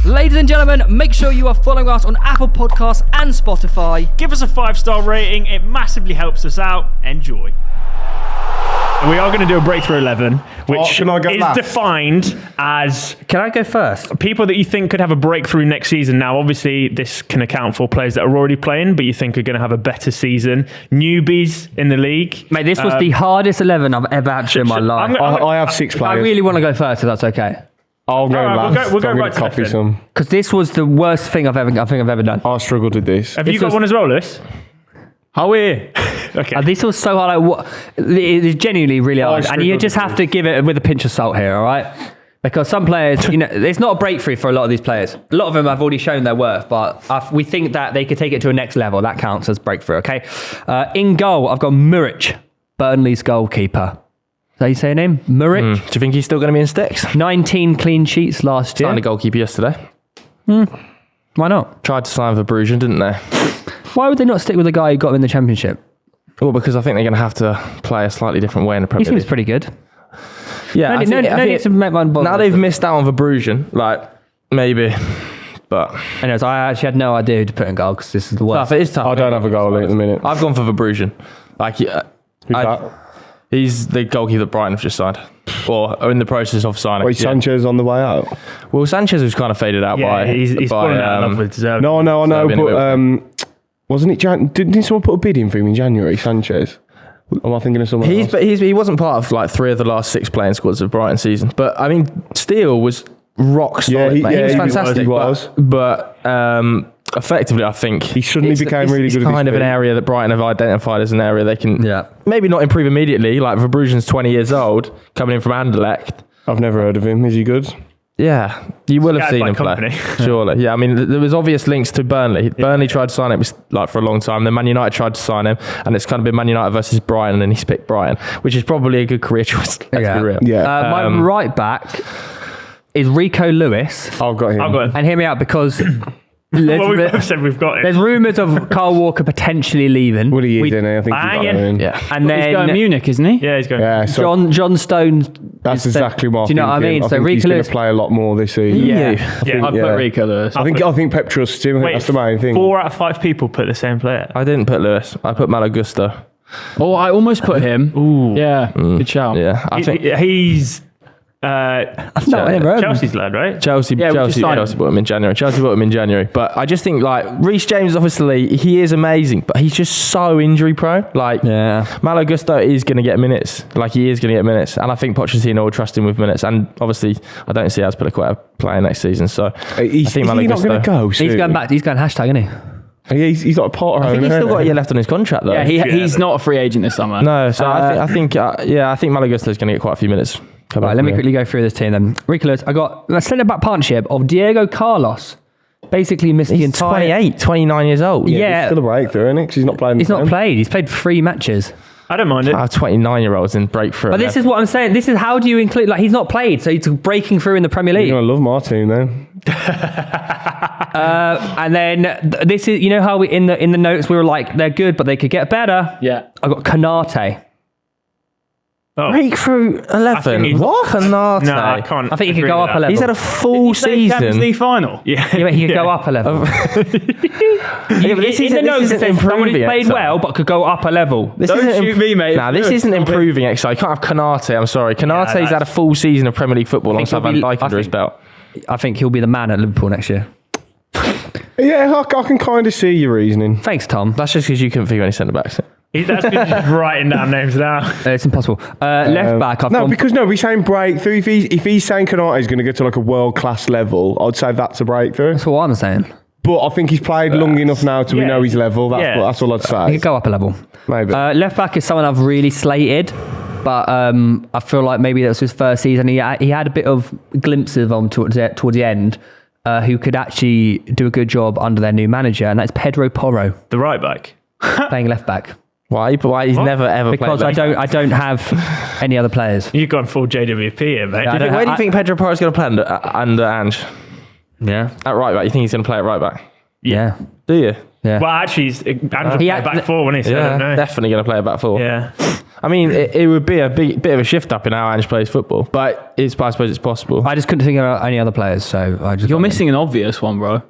Ladies and gentlemen, make sure you are following us on Apple Podcasts and Spotify. Give us a 5-star rating. It massively helps us out. Enjoy. We are going to do a breakthrough 11, which is defined as... Can I go first? People that you think could have a breakthrough next season. Now, obviously, this can account for players that are already playing, but you think are going to have a better season. Newbies in the league. Mate, this was the hardest 11 I've ever had to in my life. I have 6 players. I really want to go first, if that's okay. I'll go last. We'll go right to copy some. Because this was the worst thing I think I've ever done. I struggled with this. Have you got one as well, Lewis? How are you? Okay. This was so hard. It is genuinely really hard. And you just have to give it with a pinch of salt here, all right? Because some players, it's not a breakthrough for a lot of these players. A lot of them have already shown their worth, but we think that they could take it to a next level. That counts as breakthrough, okay? In goal, I've got Muric, Burnley's goalkeeper. Is that you say your name? Muric? Do you think he's still going to be in sticks? 19 clean sheets last year. Signed a goalkeeper yesterday. Why not? Tried to sign for Bruges, didn't they? Why would they not stick with the guy who got him in the Championship? Well, because I think they're going to have to play a slightly different way in the Premier League. He seems pretty good. Yeah, no need to make one bother. Now they've missed out on Verbrugen, maybe, but... Anyways, I actually had no idea who to put in goal because this is the worst. It is tough. I don't have a goalie at the minute. I've gone for Verbrugen. Who's that? He's the goalkeeper that Brighton have just signed, or are in the process of signing. Wait, Sanchez on the way out? Well, Sanchez was kind of faded out by... he's fallen out of love with Zerbi. No, I know, but wasn't it didn't someone put a bid in for him in January, Sanchez? Am I thinking of someone else? But he wasn't part of 3 of the last 6 playing squads of Brighton season. But I mean, Steele was rock solid. Yeah, he was fantastic. He was. But effectively, I think he suddenly became really good. It's kind of an area that Brighton have identified as an area they can maybe not improve immediately. Like Verbrugen's 20 years old, coming in from Anderlecht. I've never heard of him. Is he good? Yeah, you will have seen him play. Surely. Yeah, I mean, there was obvious links to Burnley. Burnley tried to sign him for a long time. Then Man United tried to sign him, and it's kind of been Man United versus Brighton, and he's picked Brighton, which is probably a good career choice. Let's be real. Yeah. My right back is Rico Lewis. I've got him. And hear me out because... Well, we both said we've got it. There's rumours of Carl Walker potentially leaving. Well, he is, isn't he? I think he's got him. Yeah. And then he's going to Munich, isn't he? Yeah, he's going. Yeah, so John Stones. that's exactly what I'm thinking. Do you know what I mean? I think he's going to play a lot more this season. I'd put Rico Lewis. I think Pep trusts him. I think that's the main thing. 4 out of 5 people put the same player. I didn't put Lewis. I put Malo Gusto. Oh, I almost put him. Ooh. Yeah, good shout. Yeah, I think he's Chelsea's lad, right? Chelsea bought him in January. But I just think Reece James, obviously he is amazing, but he's just so injury prone. Malo Gusto is going to get minutes. He is going to get minutes, and I think Pochettino will trust him with minutes. And obviously, I don't see Azpilicueta playing next season. So I think Malo Gusto. Not going to go soon? He's going back. He's going hashtag, isn't he? He's got a part. I think he's still got a year left on his contract, though. Yeah, he's not a free agent this summer. No, so I think Malo Gusto is going to get quite a few minutes. Right, let me quickly go through this team then. Rico Lewis, I got a centre-back partnership of Diego Carlos. Basically missed the entire... 29 years old. Yeah. He's still a breakthrough, isn't he? 'Cause he's not playing. He's not played. He's played 3 matches. I don't mind it. 29-year-olds in breakthrough. But this is what I'm saying. This is how do you include... he's not played, so he's breaking through in the Premier League. You're going to love my team then. And then this is... You know how in the notes we were like, they're good, but they could get better? Yeah. I got Canate. Breakthrough 11. What? Canate. No, I can't. I think he could go up a level. He's had a full season. Champions League final. Yeah, but he could go up a level. This in the notes it says someone who's played XO. well but could go up a level. Don't shoot me, mate. Nah, this isn't improving XO. You can't have Canate, I'm sorry. Canate's had a full season of Premier League football alongside Van Dijk under his belt. I think he'll be the man at Liverpool next year. Yeah, I can kind of see your reasoning. Thanks, Tom. That's just because you couldn't figure any centre-backs. That's just writing down names now. It's impossible. Left back. We're saying breakthrough. If he's saying Canate is going to get to a world class level, I'd say that's a breakthrough. That's what I'm saying. But I think he's played long enough now to we know his level. That's all I'd say. He could go up a level. Maybe. Left back is someone I've really slated, but I feel like maybe that was his first season. He had a bit of glimpses of him towards the end. Who could actually do a good job under their new manager, and that's Pedro Porro, The right back. playing left back. Why? He's never ever because played I don't have any other players. You've gone full JWP here, mate. Yeah, where do you think Pedro Porro is going to play under Ange? Yeah. At right back? You think he's going to play at right back? Yeah. Do you? Yeah. Well, actually, Andrew played back four, wasn't he? So I don't know. Definitely going to play a back four. Yeah. I mean, it would be a bit of a shift up in how Ange plays football, but I suppose it's possible. I just couldn't think of any other players, so I just. You're missing an obvious one, bro.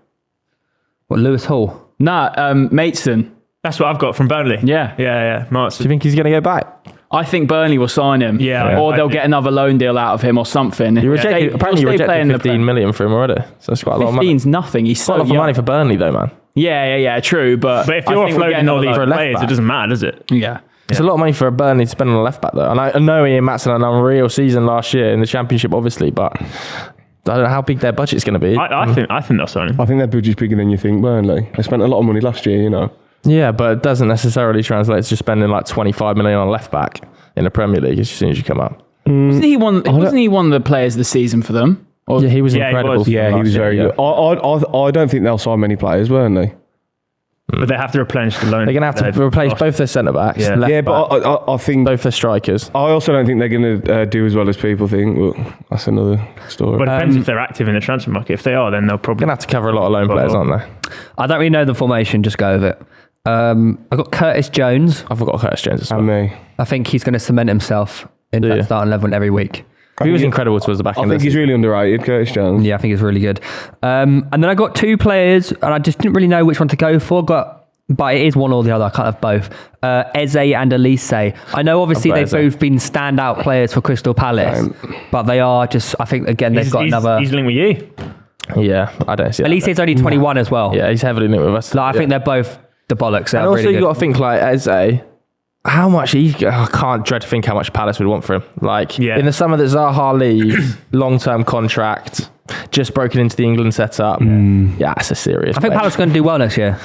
What, Lewis Hall? Nah, Maidstone. That's what I've got from Burnley. Yeah. Yeah. Do you think he's going to go back? I think Burnley will sign him. Yeah. Or they'll get another loan deal out of him or something. Apparently you rejected 15 million for him already, so that's quite a lot of money. 15's nothing. He's Quite a lot of money for Burnley though, man. Yeah, true. But if you're offloading all these players, it doesn't matter, does it? Yeah. It's a lot of money for Burnley to spend on a left back though. And I know Ian Maatson had an unreal season last year in the Championship, obviously, but I don't know how big their budget's going to be. I think they'll sign him. I think their budget's bigger than you think, Burnley. They spent a lot of money last year, you know. Yeah, but it doesn't necessarily translate to just spending like 25 million on left back in the Premier League as soon as you come up. Wasn't he one of the players of the season for them? Or, yeah, he was incredible. He was very good. I don't think they'll sign many players, won't they? But they have to replenish the loan. They're going to have to replace both their centre backs. Yeah, but I think both their strikers. I also don't think they're going to do as well as people think. But that's another story. But it depends if they're active in the transfer market. If they are, then they'll probably going to have to cover a lot of loan players, aren't they? I don't really know the formation. Just go with it. I've got Curtis Jones. I've got Curtis Jones as well. And me. I think he's going to cement himself in that starting 11 every week. He was incredible towards the back end. I think he's really underrated, Curtis Jones. Yeah, I think he's really good. And then I got two players, and I just didn't really know which one to go for. But it is one or the other. I can't have both. Eze and Elise. I know obviously they've both been standout players for Crystal Palace, but they are just, I think, again, they've got another... He's linked with you. Yeah, I don't see that. Elise is only 21 as well. Yeah, he's heavily linked with us. Like, I think they're both the bollocks. And also you got to think like Eze, how much I can't dread to think how much Palace would want for him. Like in the summer that Zaha leaves, long-term contract, just broken into the England setup. Yeah, that's a serious. I think Palace are going to do well next year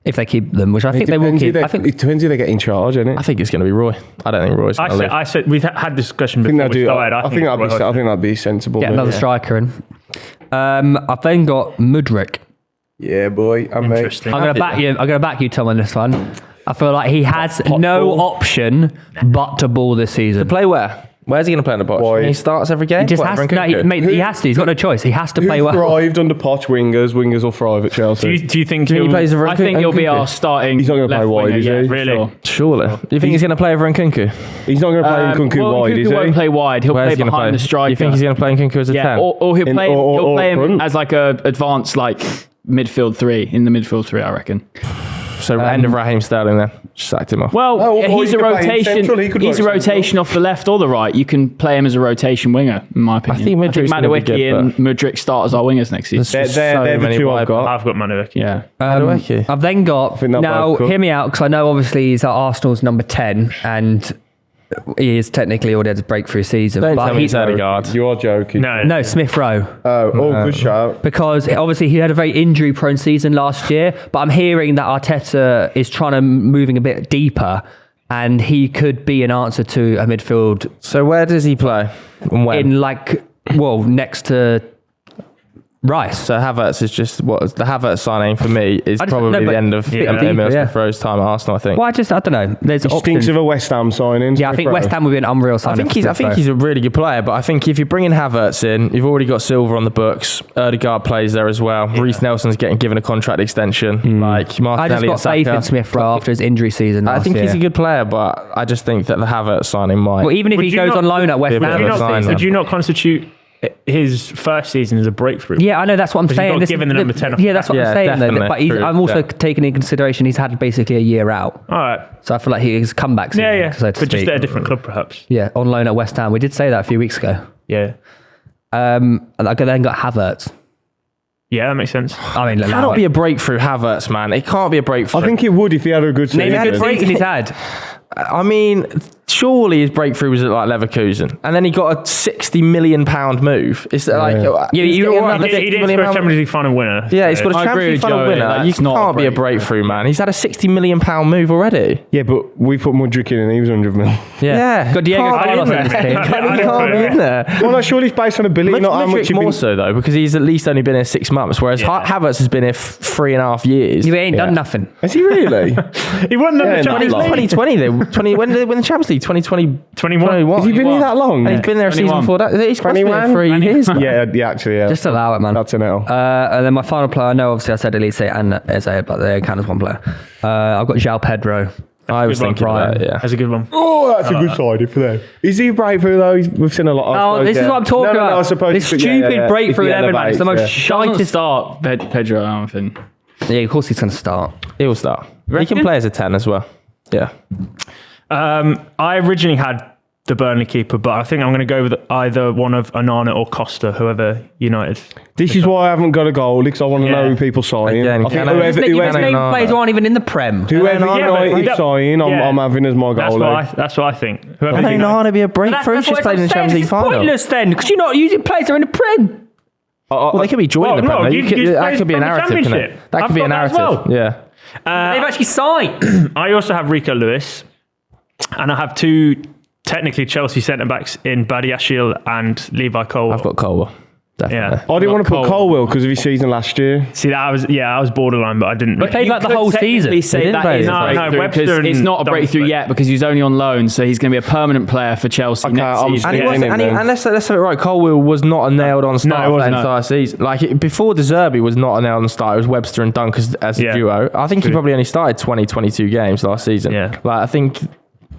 if they keep them, which I think they will keep. I think it depends who they get in charge, isn't it? I think it's going to be Roy. I don't think Roy's going to leave. I said we've had discussion before. I think that'd be sensible. Get another striker in. I've then got Mudryk. Yeah, boy. I'm Interesting. I'm going to back you, Tom, on this one. I feel like he has no option but to ball this season. To play where? Where's he going to play in the box? He starts every game? He just has to. He has to. He's got no choice. He has to play well. Thrived under Poch wingers. Wingers will thrive at Chelsea. Do you think he plays over? I think he'll be our starting. He's not going to play wide, is he? Really? Surely. Do you think he's going to play over Nkunku? He's not going to play Nkunku wide, is he? He won't play wide. He'll play behind the striker. You think he's going to play Nkunku as a 10? Or he'll play him as like a advanced midfield three in the midfield three, I reckon. So end of Raheem Sterling then. Just sacked him off. Well, he's a rotation. He's a rotation off the left or the right. You can play him as a rotation winger, in my opinion. I think Madueke and Mudryk start as our wingers next season. They're the two I've got. I've got Madueke. Yeah. I've then got, now hear me out, because I know obviously he's at Arsenal's number 10 and he is technically already had a breakthrough season. Don't but tell me he's Odegaard. You are joking. No, Smith Rowe. Good shout. Because obviously he had a very injury-prone season last year, but I'm hearing that Arteta is trying to moving a bit deeper, and he could be an answer to a midfield. So where does he play? And when? In next to Rice. So Havertz is just the Havertz signing for me is probably the end of Emil Smith Rowe's time at Arsenal, I think. Well, I don't know. There's he stinks of a West Ham signing. Yeah, I think West Ham would be an unreal signing. I think he's a really good player, but I think if you bring in Havertz in, you've already got Silva on the books. Odegaard plays there as well. Yeah. Reece Nelson's getting given a contract extension. Like Martinelli. I just got faith in Smith Rowe after his injury season. I think he's a good player, but I just think that the Havertz signing might. Well, even if he goes on loan at West Ham, would you not constitute his first season as a breakthrough? Yeah, I know, that's what I'm saying. He's given the number 10 off. Yeah, that's what I'm saying. But I'm also taking into consideration he's had basically a year out. All right. So I feel like he's come back soon. Yeah. But just at a different club, perhaps. Yeah, on loan at West Ham. We did say that a few weeks ago. Yeah. And I then got Havertz. Yeah, that makes sense. I mean, it cannot be a breakthrough, Havertz, man. It can't be a breakthrough. I think it would if he had a good season. Name a good season he's had. I mean, surely his breakthrough was at Leverkusen, and then he got a £60 million move. It's he did score a Champions League final winner. Yeah, he's got a Champions League final winner. You can't be a breakthrough, man. He's had a £60 million move already. Yeah, but we put Mudryk in and he was 100 million. Yeah. Got Diego Carlos in this team. He can't be in there. Well, surely it's based on ability, not how much more so though, because he's at least only been here 6 months, whereas Havertz has been here 3.5 years. He ain't done nothing. Has he really? He won the Champions League. 2020, when did they win the Champions League? 2020, 21. Has he been here that long? And he's been there a season 21. before that. He's been there 3 years. Yeah, actually, yeah. Just allow it, man. That's an L. And then my final player, I know obviously I said Elise and Eze, but they count as one player. I've got João Pedro. I was thinking Brian. about it, yeah. That's a good one. Oh, that's a good signing for them. Is he a breakthrough though? We've seen a lot. Oh, this is what I'm talking about. No, I suppose this stupid breakthrough If he 11, man. It's the most elevates, Doesn't shitest. start Pedro, I don't think. Yeah, of course he's going to start. He'll start. He can play as a 10 as well. Yeah. I originally had the Burnley keeper, but I think I'm going to go with either one of Onana or Costa, whoever United. This is why I haven't got a goalie, because I want to know who people sign. Again, I think can I- You've whoever named players who aren't even in the Prem. United but- sign, I'm having as my goalie. That's what I think. Whoever I don't know how to be a That's breakthrough. He's just what played in the Champions League it's final. pointless then, because you're not using players who are in the Prem. Well, they could be joining the Well, no, Premier you League. could use That players could be a from the narrative, couldn't it? Championship. That I've could be a got that as narrative. well. Yeah. They've actually signed. I also have Rico Lewis, and I have two technically Chelsea centre backs in Badiashile and Levi Colwill. I've got Colwill. Definitely. Yeah. I didn't want to put Colwill because of his season last year. See, that I was borderline, but I didn't. He played like the whole season. He didn't play is the a whole season. No, breakthrough, Webster 'cause and it's not a breakthrough Dunkley. yet because he's only on loan, so he's going to be a permanent player for Chelsea next I'm season. And, he Yeah, wasn't, in him, and let's have it right, Colwill was not a nailed-on start it for the wasn't, entire season. Like, before De Zerbi was not a nailed-on start. It was Webster and Dunk as a Yeah. duo. I think he True. probably only started 22 games last season. Yeah. Like, I think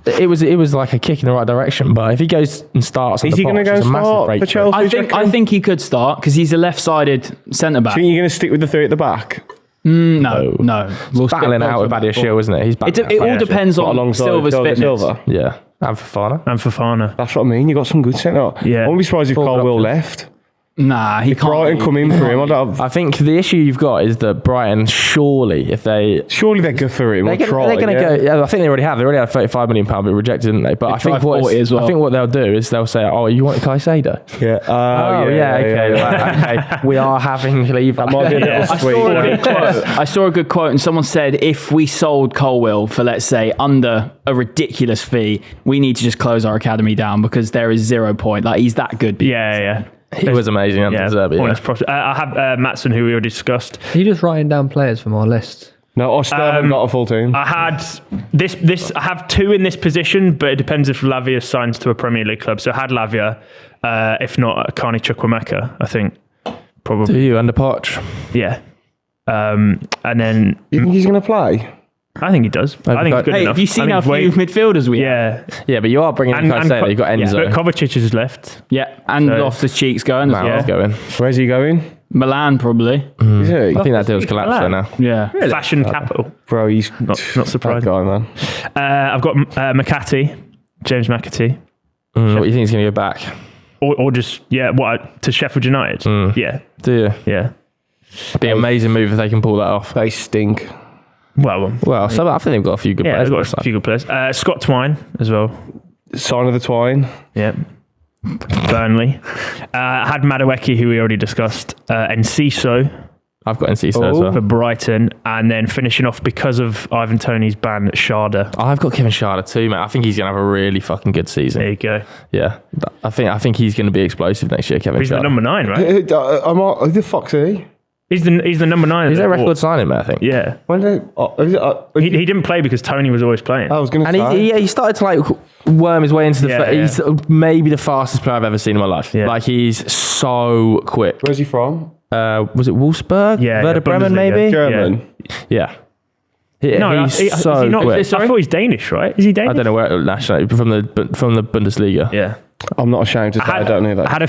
it was like a kick in the right direction, but if he goes and starts, Is he going to go and start for Chelsea? I think he could start because he's a left-sided centre back. Do you think you're going to stick with the three at the back? No. We'll battling stick out with both of them. Badiashile, isn't it? He's It battling all out. depends Not on alongside Silva's Thiago fitness. Silva. Yeah, and Fofana. and Fofana. That's what I mean. You got some good centre. Yeah. I won't be surprised if Forward Colwill options. left. Nah, he can't. Brighton come in for him. I think the issue you've got is that Brighton, surely, if they Surely they'll go for him. They're going to go. Yeah, I think they already have. They already had £35 million, but rejected, didn't they? But I think tried 40 as well. I think what they'll do is they'll say, "Oh, you want Caicedo? Yeah. Oh, yeah, okay, right, okay. We are having Levi. That might be a little I sweet. saw a good quote. I saw a good quote, and someone said, if we sold Colwill for, let's say, under a ridiculous fee, we need to just close our academy down because there is 0 point. Like, he's that good. Yeah. He was amazing under Zerbi. Pointless I have Maatsen, who we already discussed. Are you just writing down players from our list? No, I still haven't got a full team. I had this. I have two in this position, but it depends if Lavia signs to a Premier League club. So I had Lavia, if not Carney Chukwuemeka, I think probably. Do you under Poch? Yeah. And then You think he's going to play? I think he does. I think he's good Hey, enough. have you seen I how think few he's midfielders we have? Yeah. Yeah, but you are bringing in Caicedo. You've got Enzo. But Kovacic is left. Yeah, and So- Loftus-Cheek's going as Now well. he's going. Where's he going? Milan, probably. Is he? I think that deal's collapsed there now. Yeah. Fashion capital. Bro, he's Not that surprised. guy, man. I've got McCarthy, James McAtee. What do you think he's going to go back? Or just, to Sheffield United? Yeah. Do you? Yeah. Be an amazing move if they can pull that off. They stink. Well, Well, so I think they've got a few good yeah, players. they've got a few good players. Scott Twine as well. Sign of the Twine. Yeah. Burnley. I had Madueke, who we already discussed, and Ciso I've got Enciso as for well. Brighton, and then finishing off because of Ivan Toney's ban, Sharda. I've got Kevin Sharda too, mate. I think he's going to have a really fucking good season. There you go. Yeah, I think he's going to be explosive next year, Kevin He's the Sharda. number 9, right? Who the fuck's he? He's the number 9. He's that a they record bought. signing, mate, I think. Yeah. When did He didn't play because Tony was always playing. I was going to And say. he started to like worm his way into the. Yeah, He's maybe the fastest player I've ever seen in my life. Yeah. Like he's so quick. Where's he from? Was it Wolfsburg? Yeah, Werder Bremen, Bundesliga. maybe. German. Yeah. No, he's is so he not? quick. I thought he's Danish, right? Is he Danish? I don't know where nationally from the Bundesliga. Yeah. I'm not ashamed to say I don't know that. I had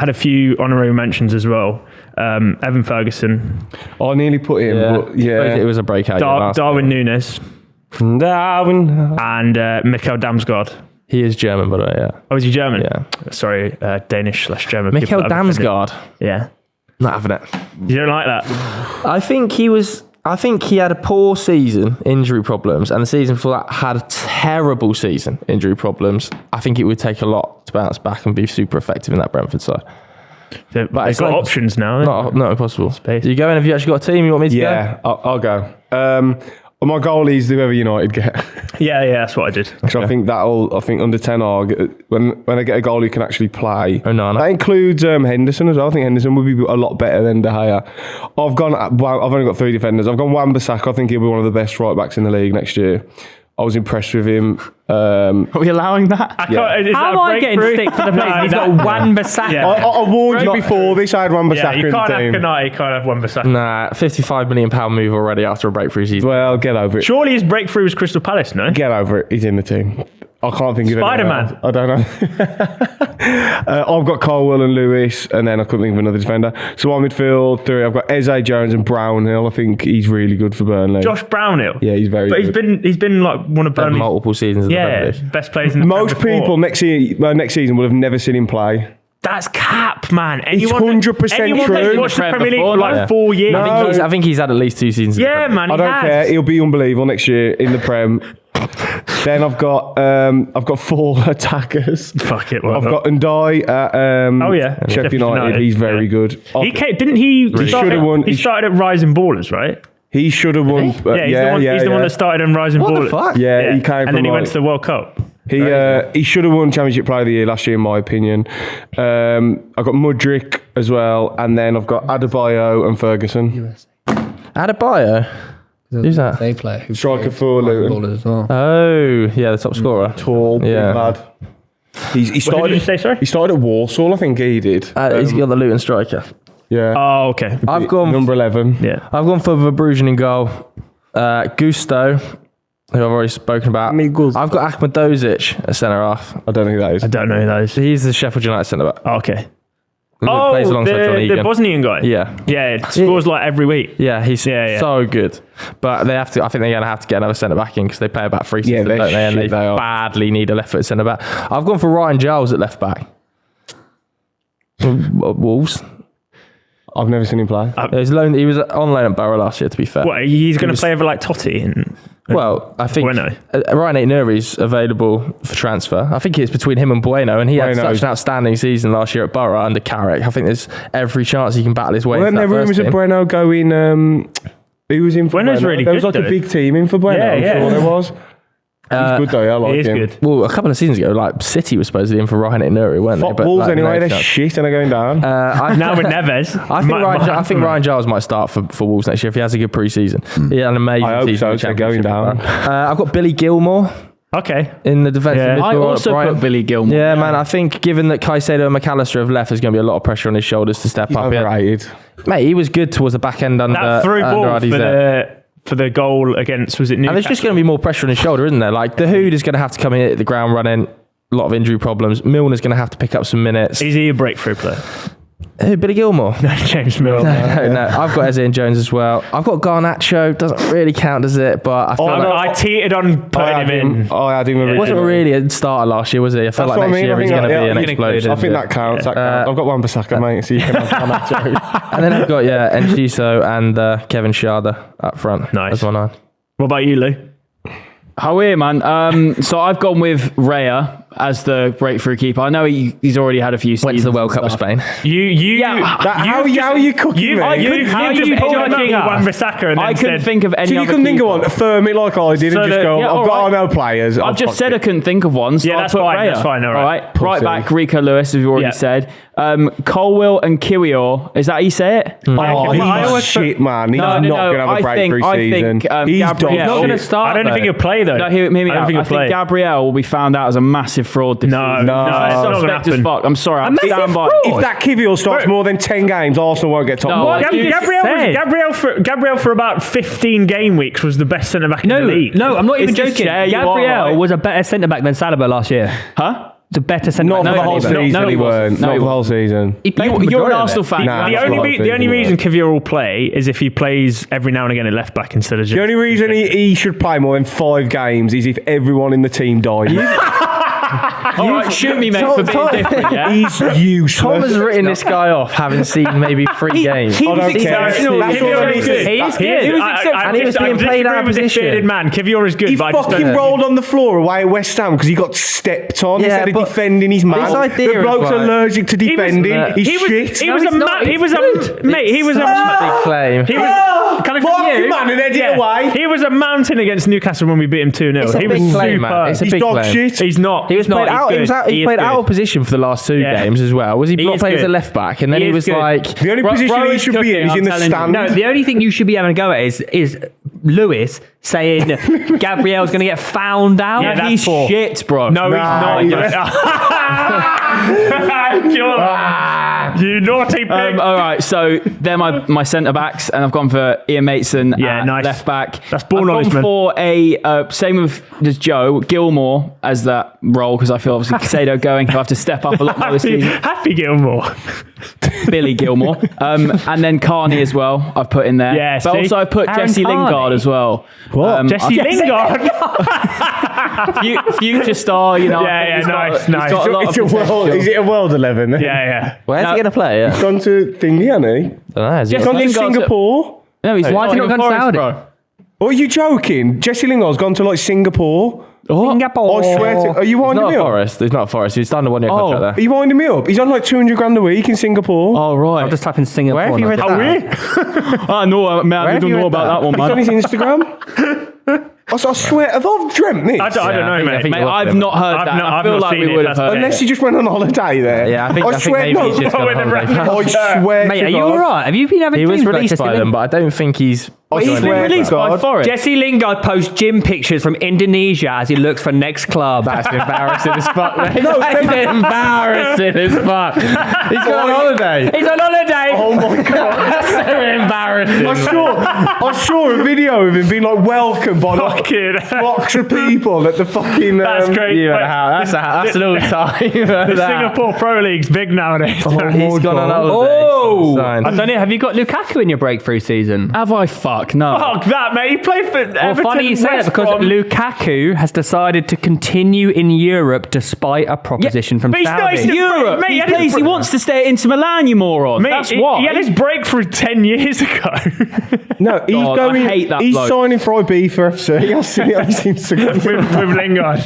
a few honorary mentions as well. Evan Ferguson, I nearly put him, but It was a breakout. year last Darwin year. Nunes, Darwin. and Mikkel Damsgaard. He is German, by the way. Yeah. Oh, is he German? Yeah. Sorry, Danish/German. Mikkel People that have offended. Damsgaard. Yeah. Not having it. You don't like that? I think he had a poor season, injury problems, and the season before that had a terrible season, injury problems. I think it would take a lot to bounce back and be super effective in that Brentford side. They've got it's like- options now. Not impossible. Space. You going? Have you actually got a team you want me to Yeah, I'll go. My goal is whoever United get. Yeah, that's what I did. So I think under Ten Hag, when I get a goal who can actually play. Onana. That includes Henderson as well. I think Henderson would be a lot better than De Gea. I've only got 3 defenders. I've gone Wan-Bissaka. I think he'll be one of the best right backs in the league next year. I was impressed with him. Are we allowing that? How am I getting stick for the place? He's got Wan-Bissaka. Yeah. I warned you before this. I had Yeah, Wan-Bissaka you in can't the have team. Kanai, you can't have Wan-Bissaka. Nah, £55 million move already after a breakthrough season. Well, get over it. Surely his breakthrough was Crystal Palace, no? Get over it. He's in the team. I can't think of anyone Spider-Man. else. I don't know. I've got Colwell and Lewis, and then I couldn't think of another defender. So on midfield, 3, I've got Eze, Jones and Brownhill. I think he's really good for Burnley. Josh Brownhill. Yeah, he's very good. But he's been like one of Burnley's multiple seasons in the Premier League. best players in the Most Prem before. people next season will have never seen him play. That's cap, man. It's 100% anyone true. that's watched the Premier League for like Yeah. 4 years. I think he's had at least 2 seasons. in the Yeah, Premier man. I don't care. He'll be unbelievable next year in the Prem. Then I've got 4 attackers. Fuck it. Well, I've got Ndai at Sheffield United. He's very good. He didn't he? should have won. He started at Rising Ballers, right? He should have won. He's the one that started in Rising What the Ballers. fuck? Yeah, he came and from then he went like- to the World Cup. He should have won Championship Player of the Year last year, in my opinion. I've got Mudryk as well, and then I've got Adebayo and Ferguson. Adebayo? Who's that? They play. Who Striker for Luton. ballers as well. Oh, yeah, the top scorer. Tall, big Yeah. lad. He What started. did you say, sorry? He started at Warsaw, I think he did. He's got the Luton striker. Yeah. Oh, okay. I've gone number 11. Yeah. I've gone for Verbrugen in goal. Gusto, who I've already spoken about. Amigos. I've got Ahmedozic at centre half. I don't know who that is. I don't know who that is. He's the Sheffield United centre back. Oh, okay. Plays alongside John the Egan. Bosnian guy. Yeah. Yeah, it scores like every week. Yeah, he's Yeah. so good. But they have to. I think they're going to have to get another centre back in because they play about 3 seasons, they're don't they? And shit, they they are. badly need a left foot centre back. I've gone for Ryan Giles at left back. Wolves. I've never seen him play. He was on loan at Borough last year. To be fair. What, he's going to play over like Totti? Well, I think Bueno. Ryan Aït-Nouri's available for transfer. I think it's between him and Bueno, and he had Bueno. such an outstanding season last year at Borough under Carrick. I think there's every chance he can battle his way. Well, into then that there rumours first of team. Bueno going. Who was in for Bueno's Bueno? really There was good, like a though. big team in for Bueno. Yeah, I'm yeah. sure there was. He's good though. Yeah, I like He is him. good. Well, a couple of seasons ago, like City was supposedly in for Ryan Aït-Nouri, weren't they? Fuck Wolves like, anyway. no They're chance. shit and they're going down. Now with Neves. I think Ryan Giles might start for Wolves next year if he has a good pre-season. He had an amazing I hope season. so, in the so going Championship. down. I've got Billy Gilmore Okay. in the defensive Yeah. midfield. I also Brighton. put Billy Gilmore. Yeah, man. I think given that Caicedo and McAllister have left, there's going to be a lot of pressure on his shoulders to step up. Overrated. Mate, he was good towards the back end under That through ball Ardizet. for the goal against, was it Newcastle? And there's just going to be more pressure on his shoulder, isn't there? Like, the Hood is going to have to come in at the ground running. A lot of injury problems. Milner's going to have to pick up some minutes. Is he a breakthrough player? Who, Billy Gilmore? No, James Milner. No. I've got Eze and Jones as well. I've got Garnacho. Doesn't really count, does it? But I feel like I teetered on putting him in. I had him. it wasn't really a starter last year, was he? I felt That's like what next I mean. year I he's think going to that- be yeah, an you can explosion. I think that counts. That counts. I've got Wan-Bissaka, mate. So you can have Garnacho. And then I've got, Enciso and Kevin Schade up front. Nice. As my 9. What about you, Lou? How are you, man? So I've gone with Raya as the breakthrough keeper. I know he's already had a few seasons. Went to the World Cup with and Spain. How are you cooking You me? just pulled up Wan-Bissaka and then I couldn't said, think of any So you other couldn't think of keeper. one, affirm it like I did, So and just the- go, yeah, I've all got right. no players. I've just said I couldn't think of one. So Yeah, I that's put fine, Raya. that's fine, all right. Right Pussy. back, Rico Lewis, as we've already Yeah. said. Colwill and Kiwior, is that how you say it? Oh, I he's always shit, man. He's No, not no, going to have a I breakthrough think, season. He's Gabriel- done He's not shit. gonna start. I don't think he'll play though. No, hear me I don't out. think I he'll play. think Gabriel will be found out as a massive fraud this No, season. no, it's not going to Suspect as happen. fuck. I'm sorry. I'm massive stand by. fraud? If that Kivior starts more than 10 games, Arsenal won't get top No, four. I do- Gabriel for about 15 game weeks was the best centre back in the league. No, I'm not even It's just joking. chair you are, Gabriel right? was a better centre back than Salah last year. Huh? The better centre Not back. for the whole season, No, he he weren't. wasn't. No, Not he for the whole season. He played the You're majority an of Arsenal it. fan. Nah, The that's only, a lot of the only season, reason Kivior will play is if he plays every now and again at left back instead of just. The only reason he should play more than 5 games is if everyone in the team died. All right, shoot me, mate, for being different, yeah? He's useless. Tom has written this guy off having seen maybe 3 games. I don't care. exceptional. That's all I Kivior need is to good. see. He is good. He was And he was being played out of position. Bearded man. Kivior is good, He but I just fucking don't. rolled on the floor away at West Ham because he got stepped on Yeah, instead of but defending his man. this idea The is bloke's like- allergic to defending. He's shit. He was a mate. He was Big a claim. he was. Can I Fuck tell you? you, man, and head it away. He was a mountain against Newcastle when we beat him 2-0. It's a He big was claim, super. man. It's a He's big dog claim. shit. He's not. He was played out. He was out. He played out of position for the last 2 Yeah. games as well. Was he not is playing as a good. left back? And then He he is was good. like, The only position he Rowan's should be in cooking, is in the I'm telling you. stand. No, the only thing you should be having a go at is Lewis saying Gabriel's going to get found out. Yeah, that's he's poor. shit, bro. No, he's not. You naughty pig. All right, so they're my centre backs, and I've gone for Ian Mason at nice. left back. That's ball I've knowledge, gone man. for a same with just Joe Gilmore as that role because I feel obviously Casado going, he'll have to step up a lot more this season. Happy Gilmore. Billy Gilmore, and then Carney as well. I've put in there. Yeah, but see? also I've put Aaron Jesse Lingard Carney? as well. What? Jesse Lingard. Future star, you know. Yeah, he's got- nice. he's got a lot It's of a world. potential. Is it a world 11? Then? Yeah. Where's he going to play? Yeah. Gone to thingy, hasn't he? I don't know. Has he Just got- Gone to Lingard's Singapore. No, he's Why has he not gone Forest, Saudi? bro. Oh, are you joking? Jesse Lingard's gone to like Singapore. Singapore. I swear to. Are you He's winding not me a up? Forest. He's not a Forest. He's done a 1-year Oh. contract Are there. you winding me up? He's on like 200 grand a week in Singapore. Oh, right. I'll just type in Singapore. Where have you read and that? Oh, no, man, Where I have don't you know read about that one, He's on man. his Instagram. I swear, have I dreamt this? I don't know, I mate. think Mate, you're I've off not heard I've that. not- I I've feel not like seen we it, would have that's heard Unless he just went on holiday there. Yeah, I think swear, maybe no, he's just gone on holiday. I swear Mate, to are you God. all right? Have you been having He was dreams about released Jesse by them, Lingard? but I don't think he's. I He's been swear to released by God. Forest. Jesse Lingard posts gym pictures from Indonesia as he looks for next club. That's embarrassing as fuck, mate. No, That's embarrassing as fuck. He's gone on holiday. He's on holiday. Oh my God. That's so embarrassing. I saw a video of him being like welcomed by like Fucking flocks of people at the fucking. That's great. You Wait, that's an all time. The Singapore Pro League's big nowadays. He's gone on holiday. Oh, Signed. I don't know. Have you got Lukaku in your breakthrough season? Have I fuck? No. Fuck that, mate. He played for Well, Everton, funny you say that West because Brom. Lukaku has decided to continue in Europe despite a proposition from but he's not- Saudi. he's not- Europe. Mate, he he had his plays. He bro- wants to stay at Inter Milan, you moron. Mate, That's he, why. he had his breakthrough 10 years ago. No, he's God, I going. hate that He's bloke. signing for Ibiza FC. I've seen it on his Instagram. with Lingard.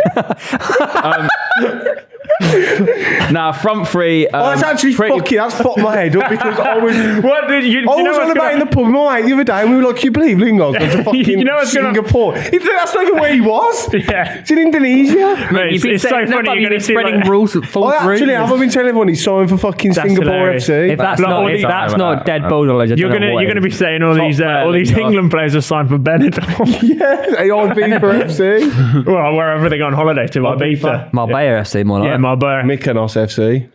Nah, front three. Oh, that's actually fucking. That's fucked my head up because I was. What did you? I was on about in the pub with my mate the other day, and we were like, "Can you believe Lingard's gone to fucking You know what's gonna- Singapore?" That's not even where he was. Yeah. It's in Indonesia. Mate, You've been it's so saying- funny. but You're you've going been to see spreading like, rules, false I actually rumors. have. I've been telling everyone he's signed for fucking That's Singapore hilarious. FC. If that's Like, all not, these- if that's not dead ball knowledge, I you're don't know gonna what you're gonna is. be saying all these Lingard. England players are signed for Benetton. Yeah, Ibiza FC. Well, wherever they go on holiday to Ibiza. Marbella FC more like. Yeah, Marlborough. Mykonos FC.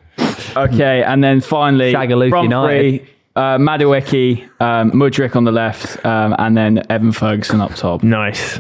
Okay, and then finally, Shagaloof front United. three. Madueke, Mudryk on the left, and then Evan Ferguson up top. Nice.